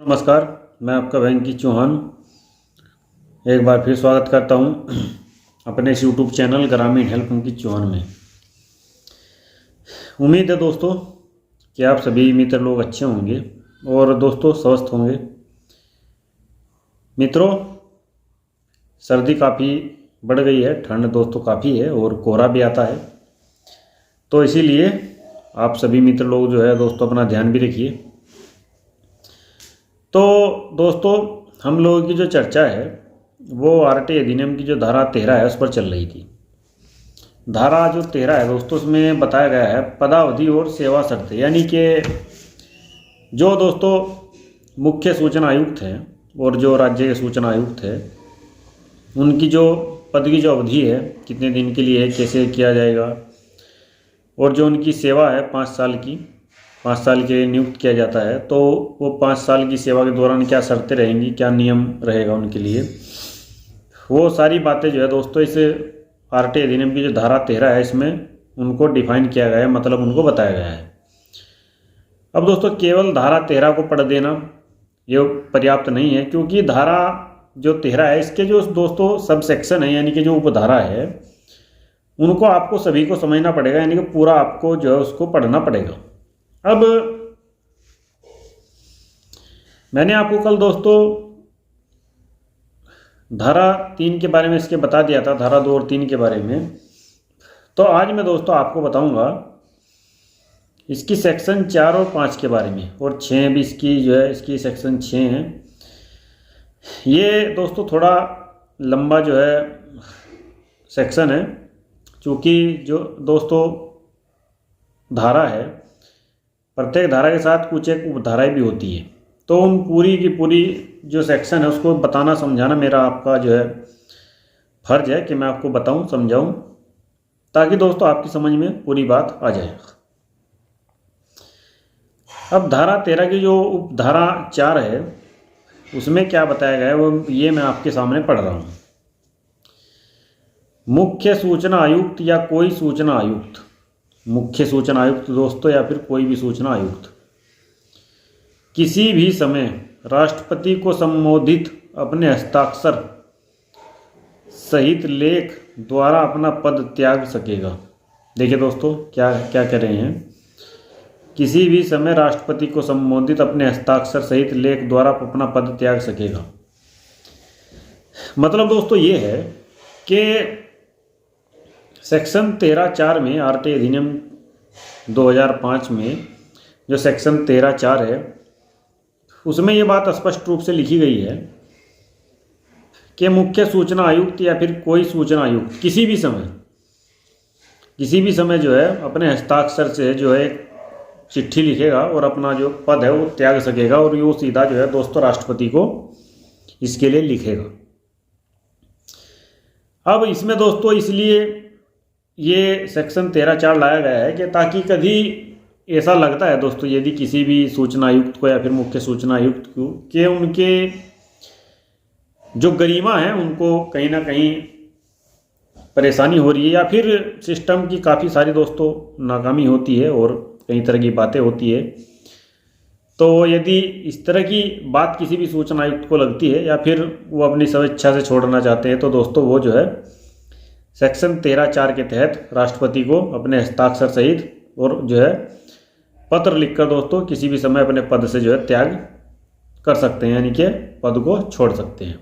नमस्कार। मैं आपका वेंकी चौहान एक बार फिर स्वागत करता हूं अपने इस यूट्यूब चैनल ग्रामीण हेल्प वेंकी चौहान में। उम्मीद है दोस्तों कि आप सभी मित्र लोग अच्छे होंगे और दोस्तों स्वस्थ होंगे। मित्रों, सर्दी काफ़ी बढ़ गई है, ठंड दोस्तों काफ़ी है और कोहरा भी आता है, तो इसीलिए आप सभी मित्र लोग जो है दोस्तों अपना ध्यान भी रखिए। तो दोस्तों, हम लोगों की जो चर्चा है वो आरटी अधिनियम की जो धारा 13 है उस पर चल रही थी। धारा जो 13 है दोस्तों, उसमें बताया गया है पदावधि और सेवा शर्तें, यानी कि जो दोस्तों मुख्य सूचना आयुक्त हैं और जो राज्य के सूचना आयुक्त है उनकी जो पद की जो अवधि है कितने दिन के लिए है, कैसे किया जाएगा, और जो उनकी सेवा है 5 साल की, 5 साल के लिए नियुक्त किया जाता है, तो वो 5 साल की सेवा के दौरान क्या शर्तें रहेंगी, क्या नियम रहेगा उनके लिए, वो सारी बातें जो है दोस्तों इस आरटी अधिनियम की जो धारा 13 है इसमें उनको डिफाइन किया गया है, मतलब उनको बताया गया है। अब दोस्तों केवल धारा 13 को पढ़ देना ये पर्याप्त नहीं है, क्योंकि धारा जो 13 है इसके जो दोस्तों सब सेक्शन है यानी कि जो उपधारा है उनको आपको सभी को समझना पड़ेगा, यानी कि पूरा आपको जो है उसको पढ़ना पड़ेगा। अब मैंने आपको कल दोस्तों धारा 3 के बारे में इसके बता दिया था, धारा 2 और 3 के बारे में। तो आज मैं दोस्तों आपको बताऊंगा इसकी सेक्शन 4 और 5 के बारे में, और 6 भी इसकी जो है इसकी सेक्शन 6 है। ये दोस्तों थोड़ा लंबा जो है सेक्शन है, क्योंकि जो दोस्तों धारा है प्रत्येक धारा के साथ कुछ एक उपधाराएं भी होती है, तो उन पूरी की पूरी जो सेक्शन है उसको बताना समझाना मेरा आपका जो है फर्ज है कि मैं आपको बताऊं समझाऊं, ताकि दोस्तों आपकी समझ में पूरी बात आ जाए। अब धारा 13 की जो उपधारा 4 है उसमें क्या बताया गया है वो ये मैं आपके सामने पढ़ रहा हूँ। मुख्य सूचना आयुक्त या कोई सूचना आयुक्त, मुख्य सूचना आयुक्त दोस्तों या फिर कोई भी सूचना आयुक्त किसी भी समय राष्ट्रपति को संबोधित अपने हस्ताक्षर सहित लेख द्वारा अपना पद त्याग सकेगा। देखिए दोस्तों क्या क्या कह रहे हैं, किसी भी समय राष्ट्रपति को संबोधित अपने हस्ताक्षर सहित लेख द्वारा अपना पद त्याग सकेगा। मतलब दोस्तों ये है कि सेक्शन 13(4) में आरटी अधिनियम 2005 में जो सेक्शन 13(4) है उसमें ये बात स्पष्ट रूप से लिखी गई है कि मुख्य सूचना आयुक्त या फिर कोई सूचना आयुक्त किसी भी समय जो है अपने हस्ताक्षर से जो है चिट्ठी लिखेगा और अपना जो पद है वो त्याग सकेगा, और वो सीधा जो है दोस्तों राष्ट्रपति को इसके लिए लिखेगा। अब इसमें दोस्तों इसलिए ये सेक्शन 13(4) लाया गया है कि ताकि कभी ऐसा लगता है दोस्तों यदि किसी भी सूचना आयुक्त को या फिर मुख्य सूचना आयुक्त को कि उनके जो गरिमा है उनको कहीं ना कहीं परेशानी हो रही है या फिर सिस्टम की काफ़ी सारी दोस्तों नाकामी होती है और कई तरह की बातें होती है, तो यदि इस तरह की बात किसी भी सूचना आयुक्त को लगती है या फिर वो अपनी स्वेच्छा से छोड़ना चाहते हैं, तो दोस्तों वो जो है सेक्शन 13(4) के तहत राष्ट्रपति को अपने हस्ताक्षर सहित और जो है पत्र लिखकर दोस्तों किसी भी समय अपने पद से जो है त्याग कर सकते हैं, यानी कि पद को छोड़ सकते हैं,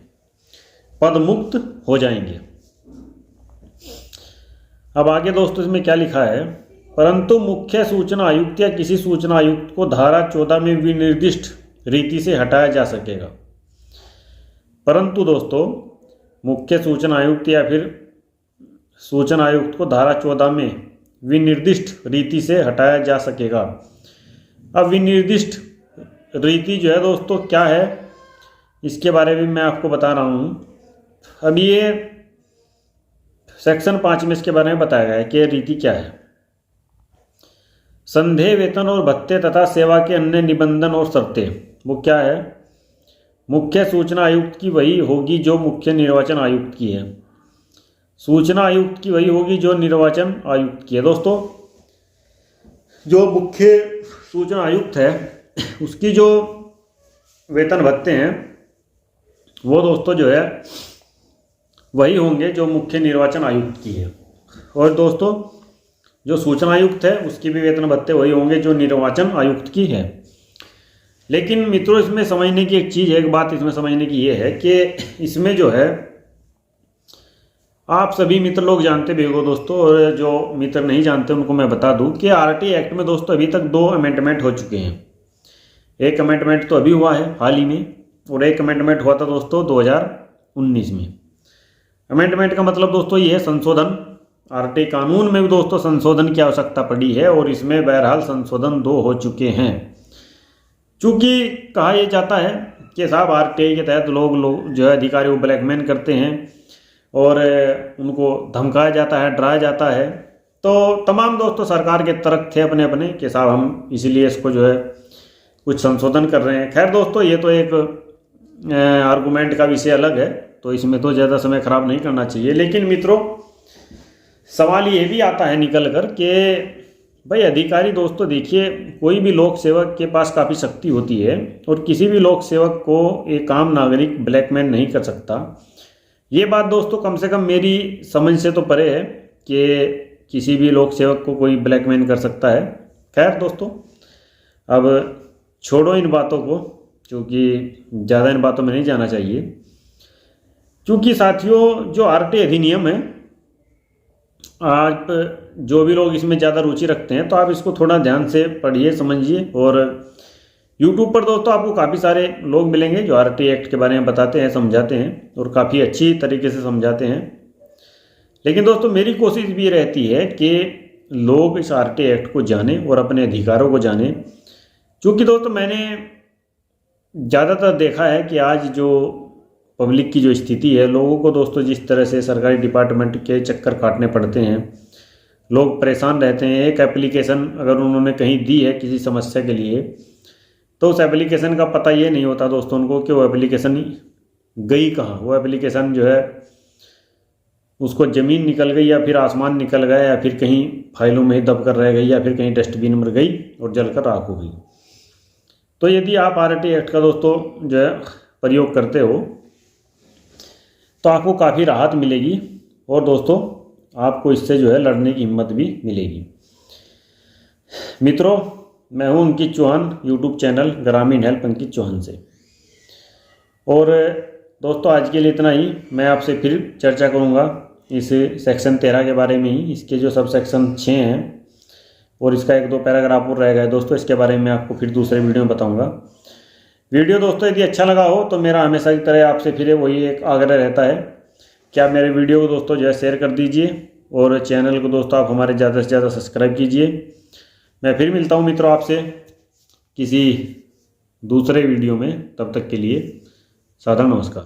पद मुक्त हो जाएंगे। अब आगे दोस्तों इसमें क्या लिखा है, परंतु मुख्य सूचना आयुक्त या किसी सूचना आयुक्त को धारा 14 में विनिर्दिष्ट रीति से हटाया जा सकेगा। परंतु दोस्तों मुख्य सूचना आयुक्त या फिर सूचना आयुक्त को धारा 14 में विनिर्दिष्ट रीति से हटाया जा सकेगा। अब विनिर्दिष्ट रीति जो है दोस्तों क्या है इसके बारे में मैं आपको बता रहा हूँ। अब ये सेक्शन 5 में इसके बारे में बताया गया है कि रीति क्या है। संदेह वेतन और भत्ते तथा सेवा के अन्य निबंधन और शर्तें, वो क्या है, मुख्य सूचना आयुक्त की वही होगी जो मुख्य निर्वाचन आयुक्त की है, सूचना आयुक्त की वही होगी जो निर्वाचन आयुक्त की है। दोस्तों जो मुख्य सूचना आयुक्त है उसकी जो वेतन भत्ते हैं वो दोस्तों जो है वही होंगे जो मुख्य निर्वाचन आयुक्त की है। और दोस्तों जो सूचना आयुक्त है उसकी भी वेतन भत्ते वही होंगे जो निर्वाचन आयुक्त की है। लेकिन मित्रों इसमें समझने की एक चीज़ है, एक बात इसमें समझने की ये है कि इसमें जो है आप सभी मित्र लोग जानते भी हो दोस्तों, और जो मित्र नहीं जानते उनको मैं बता दूं कि आरटीआई एक्ट में दोस्तों अभी तक 2 अमेंडमेंट हो चुके हैं। एक अमेंडमेंट तो अभी हुआ है हाल ही में, और एक अमेंडमेंट हुआ था दोस्तों 2019 में। अमेंडमेंट का मतलब दोस्तों ये है संशोधन। आरटीआई कानून में भी दोस्तों संशोधन की आवश्यकता पड़ी है और इसमें बहरहाल संशोधन 2 हो चुके हैं। चूँकि कहा यह जाता है कि साहब आरटीआई के तहत लोग जो है अधिकारी को ब्लैकमेल करते हैं और उनको धमकाया जाता है, डराया जाता है, तो तमाम दोस्तों सरकार के तर्क थे अपने अपने कि साहब हम इसीलिए इसको जो है कुछ संशोधन कर रहे हैं। खैर दोस्तों ये तो एक आर्गूमेंट का विषय अलग है, तो इसमें तो ज़्यादा समय खराब नहीं करना चाहिए। लेकिन मित्रों सवाल ये भी आता है निकल कर कि भाई अधिकारी दोस्तों देखिए, कोई भी लोक सेवक के पास काफ़ी शक्ति होती है और किसी भी लोक सेवक को एक आम नागरिक ब्लैकमेल नहीं कर सकता। ये बात दोस्तों कम से कम मेरी समझ से तो परे है कि किसी भी लोक सेवक को कोई ब्लैकमेल कर सकता है। खैर दोस्तों अब छोड़ो इन बातों को, क्योंकि ज़्यादा इन बातों में नहीं जाना चाहिए। क्योंकि साथियों जो आरटीआई अधिनियम है, आप जो भी लोग इसमें ज़्यादा रुचि रखते हैं तो आप इसको थोड़ा ध्यान से पढ़िए समझिए। और यूट्यूब पर दोस्तों आपको काफ़ी सारे लोग मिलेंगे जो आरटीआई एक्ट के बारे में बताते हैं, समझाते हैं और काफ़ी अच्छी तरीके से समझाते हैं। लेकिन दोस्तों मेरी कोशिश भी रहती है कि लोग इस आरटीआई एक्ट को जानें और अपने अधिकारों को जानें। क्योंकि दोस्तों मैंने ज़्यादातर देखा है कि आज जो पब्लिक की जो स्थिति है, लोगों को दोस्तों जिस तरह से सरकारी डिपार्टमेंट के चक्कर काटने पड़ते हैं, लोग परेशान रहते हैं। एक एप्लीकेशन अगर उन्होंने कहीं दी है किसी समस्या के लिए, तो उस एप्लीकेशन का पता ये नहीं होता दोस्तों उनको कि वो एप्लीकेशन गई कहाँ। वो एप्लीकेशन जो है उसको ज़मीन निकल गई या फिर आसमान निकल गया या फिर कहीं फाइलों में ही दब कर रह गई या फिर कहीं डस्टबिन में गई और जलकर राख हो गई। तो यदि आप आरटीआई एक्ट का दोस्तों जो है प्रयोग करते हो तो आपको काफ़ी राहत मिलेगी और दोस्तों आपको इससे जो है लड़ने की हिम्मत भी मिलेगी। मित्रों मैं हूं अंकित चौहान, यूट्यूब चैनल ग्रामीण हेल्प अंकित चौहान से। और दोस्तों आज के लिए इतना ही। मैं आपसे फिर चर्चा करूंगा इस सेक्शन 13 के बारे में ही। इसके जो सब सेक्शन 6 हैं और इसका 1-2 पैराग्राफ और रह गए दोस्तों, इसके बारे में आपको फिर दूसरे वीडियो में बताऊँगा। वीडियो दोस्तों यदि अच्छा लगा हो तो मेरा हमेशा की तरह आपसे फिर वही एक आग्रह रहता है कि आप मेरे वीडियो को दोस्तों जो है शेयर कर दीजिए और चैनल को दोस्तों आप हमारे ज़्यादा से ज़्यादा सब्सक्राइब कीजिए। मैं फिर मिलता हूँ मित्रों आपसे किसी दूसरे वीडियो में, तब तक के लिए सादर नमस्कार।